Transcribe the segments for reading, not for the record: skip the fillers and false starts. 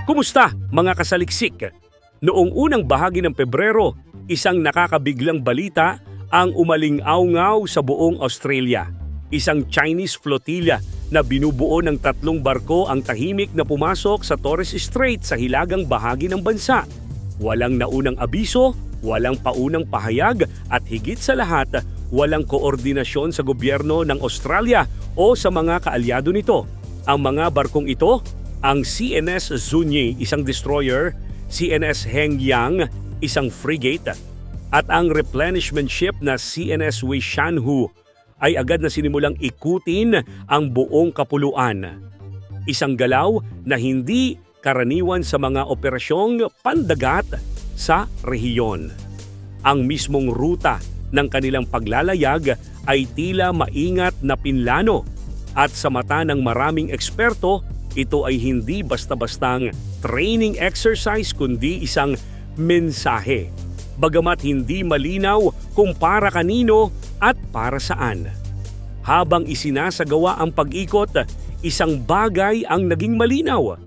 Kumusta mga kasaliksik? Noong unang bahagi ng Pebrero, isang nakakabiglang balita ang umaling-awngaw sa buong Australia. Isang Chinese flotilla na binubuo ng 3 barko ang tahimik na pumasok sa Torres Strait sa hilagang bahagi ng bansa. Walang naunang abiso, walang paunang pahayag at higit sa lahat, walang koordinasyon sa gobyerno ng Australia o sa mga kaalyado nito. Ang mga barkong ito, ang CNS Zunyi, isang destroyer, CNS Hengyang, isang frigate, at ang replenishment ship na CNS Weishanhu ay agad na sinimulang ikutin ang buong kapuluan. Isang galaw na hindi karaniwan sa mga operasyong pandagat sa rehiyon. Ang mismong ruta ng kanilang paglalayag ay tila maingat na pinlano at sa mata ng maraming eksperto, ito ay hindi basta-bastang training exercise kundi isang mensahe. Bagamat hindi malinaw kung para kanino at para saan. Habang isinasagawa ang pag-ikot, isang bagay ang naging malinaw.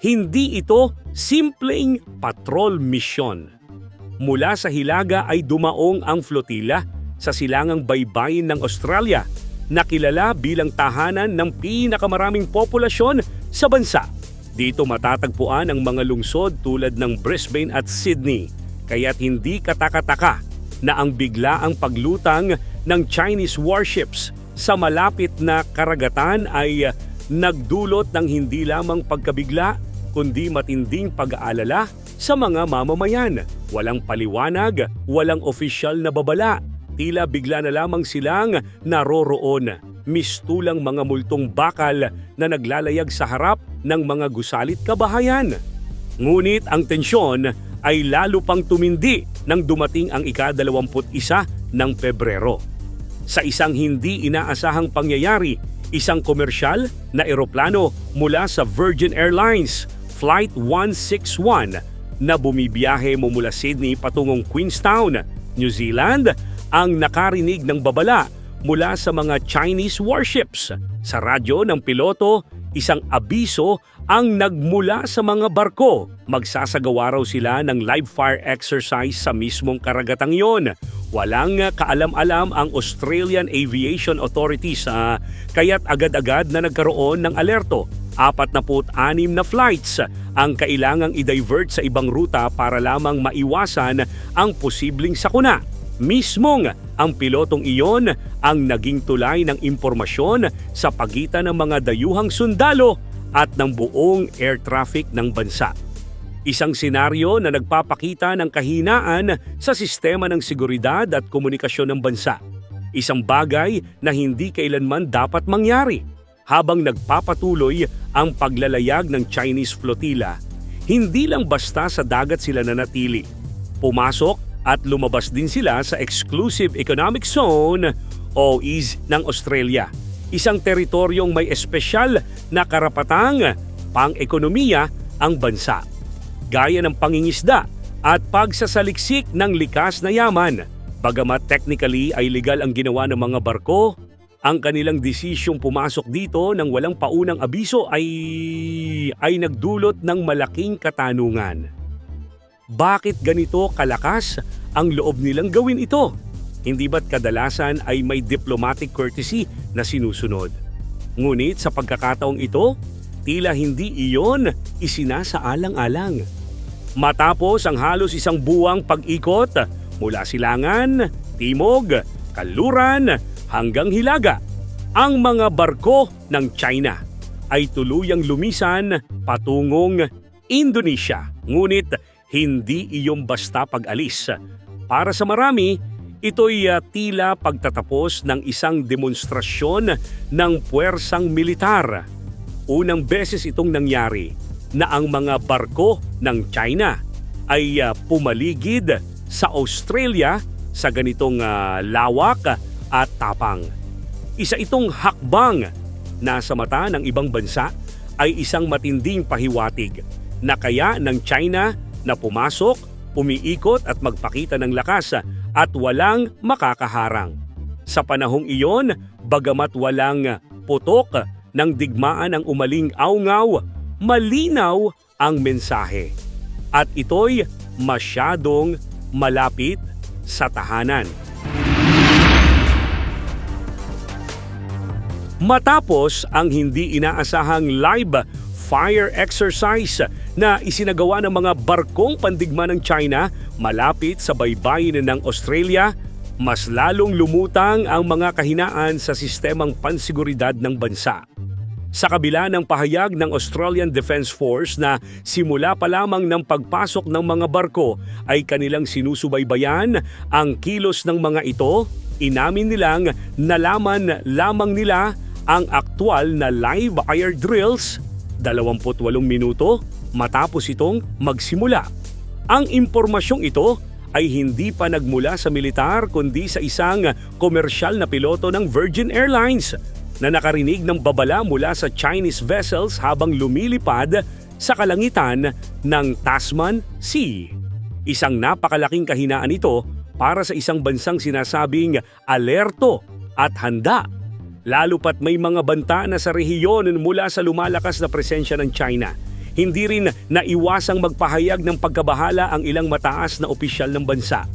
Hindi ito simpleng patrol mission. Mula sa hilaga ay dumaong ang flotilla sa silangang baybayin ng Australia na kilala bilang tahanan ng pinakamaraming populasyon sa bansa. Dito matatagpuan ang mga lungsod tulad ng Brisbane at Sydney. Kaya't hindi katakataka na ang biglaang paglutang ng Chinese warships sa malapit na karagatan ay nagdulot ng hindi lamang pagkabigla kundi matinding pag-aalala sa mga mamamayan. Walang paliwanag, walang opisyal na babala. Tila bigla na lamang silang naroroon. Mistulang mga multong bakal na naglalayag sa harap ng mga gusalit kabahayan. Ngunit ang tensyon ay lalo pang tumindi nang dumating ang ika-21 ng Pebrero. Sa isang hindi inaasahang pangyayari, isang komersyal na eroplano mula sa Virgin Airlines Flight 161 na bumibiyahe mula Sydney patungong Queenstown, New Zealand, ang nakarinig ng babala mula sa mga Chinese warships. Sa radyo ng piloto, isang abiso ang nagmula sa mga barko. Magsasagawa raw sila ng live fire exercise sa mismong karagatang yon. Walang kaalam-alam ang Australian Aviation Authorities kaya't agad-agad na nagkaroon ng alerto. 46 na flights ang kailangang i-divert sa ibang ruta para lamang maiwasan ang posibleng sakuna. Mismong ang pilotong iyon ang naging tulay ng impormasyon sa pagitan ng mga dayuhang sundalo at ng buong air traffic ng bansa. Isang senaryo na nagpapakita ng kahinaan sa sistema ng seguridad at komunikasyon ng bansa. Isang bagay na hindi kailanman dapat mangyari. Habang nagpapatuloy ang paglalayag ng Chinese flotilla, hindi lang basta sa dagat sila nanatili. Pumasok at lumabas din sila sa Exclusive Economic Zone o EEZ ng Australia. Isang teritoryong may espesyal na karapatang pang-ekonomiya ang bansa. Gaya ng pangingisda at pagsasaliksik ng likas na yaman. Bagamat technically ay legal ang ginawa ng mga barko, ang kanilang desisyong pumasok dito nang walang paunang abiso ay nagdulot ng malaking katanungan. Bakit ganito kalakas ang loob nilang gawin ito? Hindi ba't kadalasan ay may diplomatic courtesy na sinusunod? Ngunit sa pagkakataong ito, tila hindi iyon isinasaalang-alang. Matapos ang halos isang buwang pag-ikot mula silangan, timog, kanluran hanggang hilaga, ang mga barko ng China ay tuluyang lumisan patungong Indonesia. Ngunit hindi iyon basta pag-alis. Para sa marami, ito'y tila pagtatapos ng isang demonstrasyon ng puwersang militar. Unang beses itong nangyari na ang mga barko ng China ay pumaligid sa Australia sa ganitong lawak at tapang. Isa itong hakbang na sa mata ng ibang bansa ay isang matinding pahiwatig na kaya ng China na pumasok, umiikot at magpakita ng lakas at walang makakaharang. Sa panahong iyon, bagamat walang putok ng digmaan ang umaling-awngaw, malinaw ang mensahe. At ito'y masyadong malapit sa tahanan. Matapos ang hindi inaasahang live fire exercise na isinagawa ng mga barkong pandigma ng China malapit sa baybayin ng Australia, mas lalong lumutang ang mga kahinaan sa sistemang pansiguridad ng bansa. Sa kabila ng pahayag ng Australian Defence Force na simula pa lamang ng pagpasok ng mga barko ay kanilang sinusubaybayan ang kilos ng mga ito, inamin nilang nalaman lamang nila ang aktwal na live fire drills 28 minuto matapos itong magsimula. Ang impormasyong ito ay hindi pa nagmula sa militar kundi sa isang komersyal na piloto ng Virgin Airlines na nakarinig ng babala mula sa Chinese vessels habang lumilipad sa kalangitan ng Tasman Sea. Isang napakalaking kahinaan ito para sa isang bansang sinasabing alerto at handa. Lalo pat may mga banta na sa rehiyon mula sa lumalakas na presensya ng China. Hindi rin naiwasang magpahayag ng pagkabahala ang ilang mataas na opisyal ng bansa.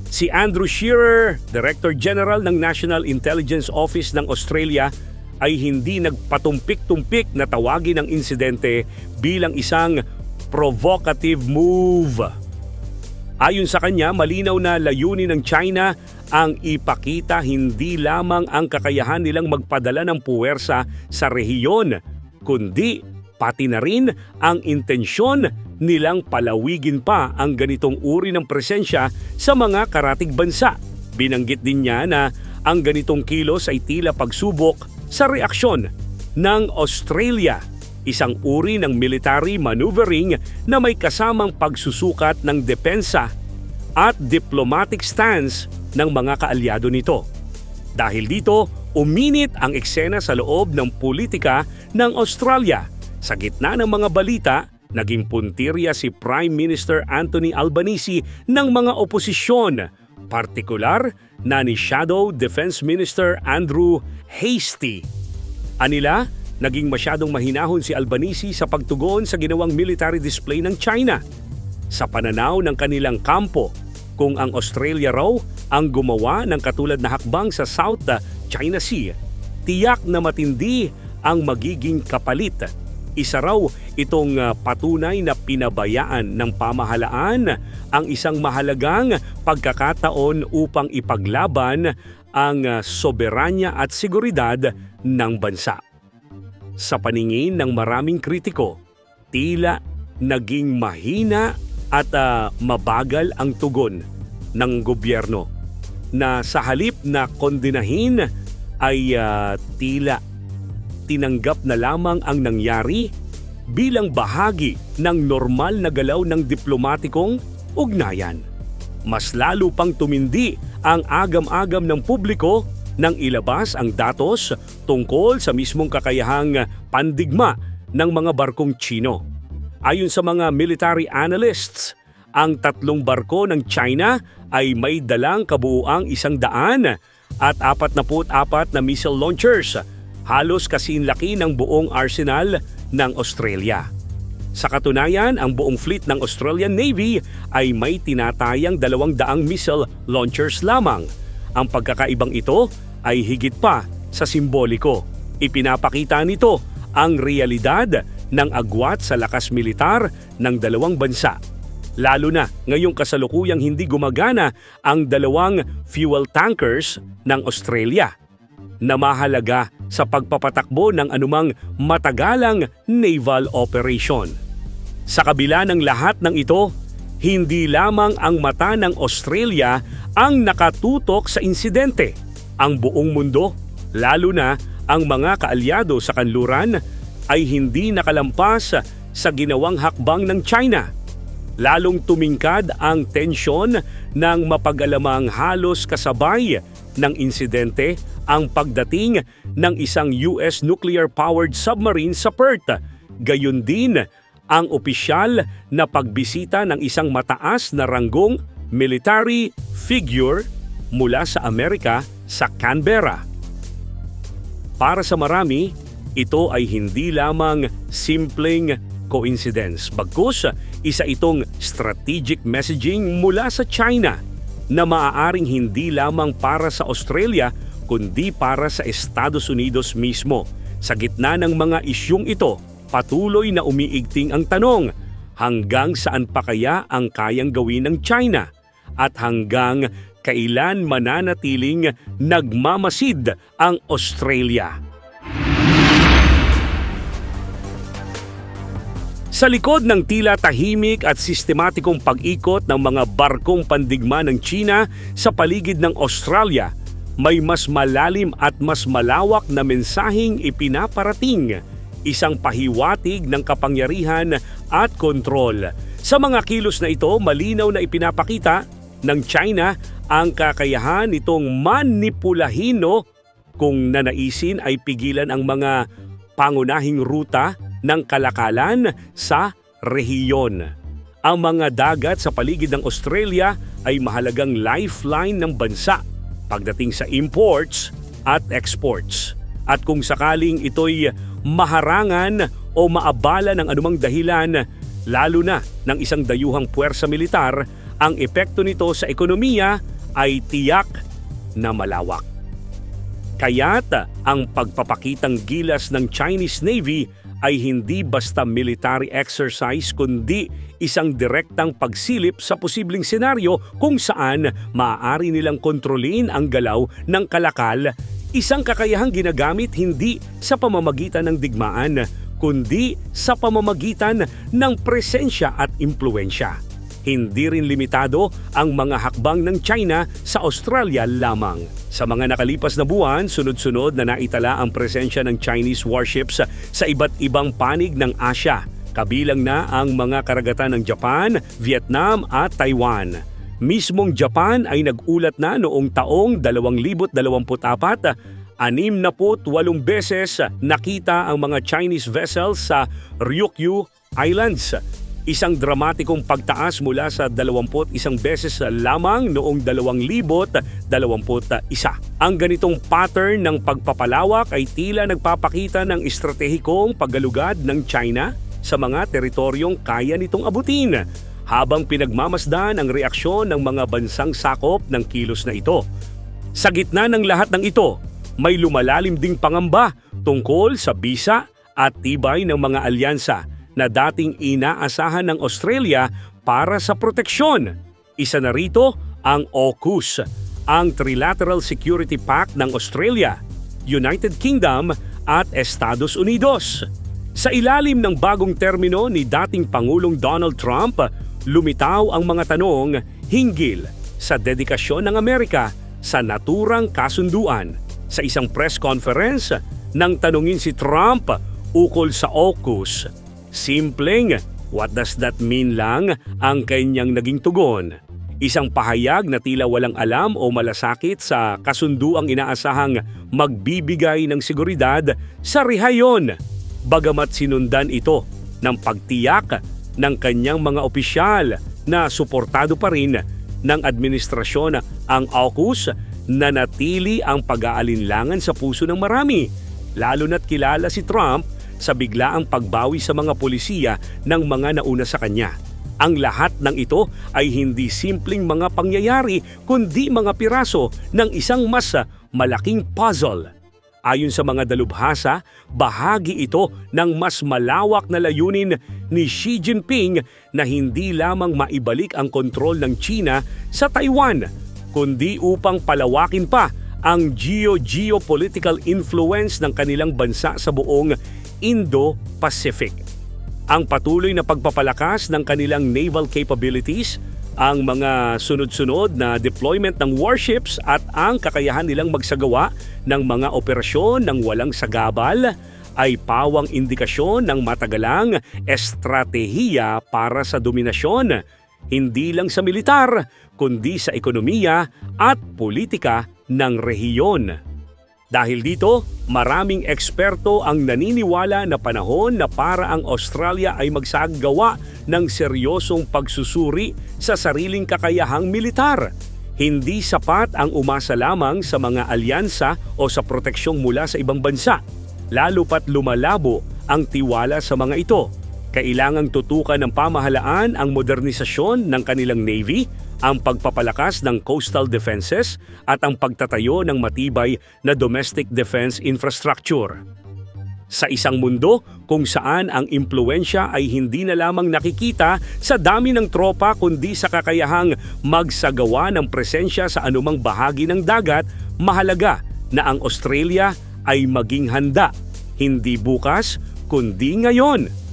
Si Andrew Shearer, Director General ng National Intelligence Office ng Australia, ay hindi nagpatumpik-tumpik na tawagin ang insidente bilang isang provocative move. Ayon sa kanya, malinaw na layunin ng China ang ipakita hindi lamang ang kakayahan nilang magpadala ng puwersa sa rehiyon, kundi pati na rin ang intensyon nilang palawigin pa ang ganitong uri ng presensya sa mga karatig bansa. Binanggit din niya na ang ganitong kilos ay tila pagsubok sa reaksyon ng Australia, isang uri ng military maneuvering na may kasamang pagsusukat ng depensa at diplomatic stance ng mga kaalyado nito. Dahil dito, uminit ang eksena sa loob ng politika ng Australia. Sa gitna ng mga balita, naging puntirya si Prime Minister Anthony Albanese ng mga oposisyon, partikular na ni Shadow Defense Minister Andrew Hastie. Anila, naging masyadong mahinahon si Albanese sa pagtugon sa ginawang military display ng China. Sa pananaw ng kanilang kampo, kung ang Australia raw ang gumawa ng katulad na hakbang sa South China Sea, tiyak na matindi ang magiging kapalit. Isa raw itong patunay na pinabayaan ng pamahalaan ang isang mahalagang pagkakataon upang ipaglaban ang soberanya at seguridad ng bansa. Sa paningin ng maraming kritiko, tila naging mahina at mabagal ang tugon ng gobyerno na sa halip na kondenahin ay tila tinanggap na lamang ang nangyari bilang bahagi ng normal na galaw ng diplomatikong ugnayan. Mas lalo pang tumindi ang agam-agam ng publiko nang ilabas ang datos tungkol sa mismong kakayahang pandigma ng mga barkong Tsino. Ayon sa mga military analysts, ang 3 barko ng China ay may dalang kabuuang 100 at 44 na missile launchers, halos kasing laki ng buong arsenal ng Australia. Sa katunayan, ang buong fleet ng Australian Navy ay may tinatayang 200 missile launchers lamang. Ang pagkakaibang ito ay higit pa sa simboliko. Ipinapakita nito ang realidad ng agwat sa lakas militar ng dalawang bansa. Lalo na ngayong kasalukuyang hindi gumagana ang 2 fuel tankers ng Australia na mahalaga sa pagpapatakbo ng anumang matagalang naval operation. Sa kabila ng lahat ng ito, hindi lamang ang mata ng Australia ang nakatutok sa insidente. Ang buong mundo, lalo na ang mga kaalyado sa kanluran, ay hindi nakalampas sa ginawang hakbang ng China. Lalong tumingkad ang tensyon ng mapag-alamang halos kasabay ng insidente ang pagdating ng isang US nuclear-powered submarine sa Perth. Gayon din ang opisyal na pagbisita ng isang mataas na ranggong military figure mula sa Amerika sa Canberra. Para sa marami, ito ay hindi lamang simpleng coincidence. Bagkus, isa itong strategic messaging mula sa China na maaaring hindi lamang para sa Australia kundi para sa Estados Unidos mismo. Sa gitna ng mga isyung ito, patuloy na umiigting ang tanong, hanggang saan pa kaya ang kayang gawin ng China? At hanggang kailan mananatiling nagmamasid ang Australia? Sa likod ng tila tahimik at sistematikong pag-ikot ng mga barkong pandigma ng China sa paligid ng Australia, may mas malalim at mas malawak na mensaheng ipinaparating, isang pahiwatig ng kapangyarihan at kontrol. Sa mga kilos na ito, malinaw na ipinapakita ng China ang kakayahan nitong manipulahin kung nanaisin ay pigilan ang mga pangunahing ruta ng kalakalan sa rehiyon. Ang mga dagat sa paligid ng Australia ay mahalagang lifeline ng bansa pagdating sa imports at exports. At kung sakaling ito'y maharangan o maabala ng anumang dahilan, lalo na ng isang dayuhang puwersa militar, ang epekto nito sa ekonomiya ay tiyak na malawak. Kaya't ang pagpapakitang gilas ng Chinese Navy ay hindi basta military exercise kundi isang direktang pagsilip sa posibleng senaryo kung saan maaari nilang kontrolin ang galaw ng kalakal, isang kakayahang ginagamit hindi sa pamamagitan ng digmaan kundi sa pamamagitan ng presensya at impluwensya. Hindi rin limitado ang mga hakbang ng China sa Australia lamang. Sa mga nakalipas na buwan, sunod-sunod na naitala ang presensya ng Chinese warships sa iba't ibang panig ng Asya, kabilang na ang mga karagatan ng Japan, Vietnam at Taiwan. Mismong Japan ay nagulat na noong taong 2024, 68 beses nakita ang mga Chinese vessels sa Ryukyu Islands. Isang dramatikong pagtaas mula sa 21 beses lamang noong 2021. Ang ganitong pattern ng pagpapalawak ay tila nagpapakita ng estratehikong paggalugad ng China sa mga teritoryong kaya nitong abutin, habang pinagmamasdan ang reaksyon ng mga bansang sakop ng kilos na ito. Sa gitna ng lahat ng ito, may lumalalim ding pangamba tungkol sa bisa at tibay ng mga alyansa na dating inaasahan ng Australia para sa proteksyon. Isa na rito ang AUKUS, ang Trilateral Security Pact ng Australia, United Kingdom at Estados Unidos. Sa ilalim ng bagong termino ni dating Pangulong Donald Trump, lumitaw ang mga tanong hinggil sa dedikasyon ng Amerika sa naturang kasunduan. Sa isang press conference, nang tanungin si Trump ukol sa AUKUS, simpleng, "What does that mean?" lang ang kanyang naging tugon. Isang pahayag na tila walang alam o malasakit sa kasunduang inaasahang magbibigay ng seguridad sa rehiyon. Bagamat sinundan ito ng pagtiyak ng kanyang mga opisyal na suportado pa rin ng administrasyon ang AUKUS, nanatili ang pag-aalinlangan sa puso ng marami, lalo na't kilala si Trump sa biglaang pagbawi sa mga polisiya ng mga nauna sa kanya. Ang lahat ng ito ay hindi simpleng mga pangyayari kundi mga piraso ng isang mas malaking puzzle. Ayon sa mga dalubhasa, bahagi ito ng mas malawak na layunin ni Xi Jinping na hindi lamang maibalik ang kontrol ng China sa Taiwan, kundi upang palawakin pa ang geopolitical influence ng kanilang bansa sa buong Indo-Pacific. Ang patuloy na pagpapalakas ng kanilang naval capabilities, ang mga sunod-sunod na deployment ng warships at ang kakayahan nilang magsagawa ng mga operasyon ng walang sagabal ay pawang indikasyon ng matagalang estratehiya para sa dominasyon, hindi lang sa militar kundi sa ekonomiya at politika ng rehiyon. Dahil dito, maraming eksperto ang naniniwala na panahon na para ang Australia ay magsagawa ng seryosong pagsusuri sa sariling kakayahang militar. Hindi sapat ang umasa lamang sa mga alyansa o sa proteksyong mula sa ibang bansa, lalo pat lumalabo ang tiwala sa mga ito. Kailangang tutukan ng pamahalaan ang modernisasyon ng kanilang navy, ang pagpapalakas ng coastal defenses at ang pagtatayo ng matibay na domestic defense infrastructure. Sa isang mundo kung saan ang impluwensya ay hindi na lamang nakikita sa dami ng tropa kundi sa kakayahang magsagawa ng presensya sa anumang bahagi ng dagat, mahalaga na ang Australia ay maging handa, hindi bukas kundi ngayon.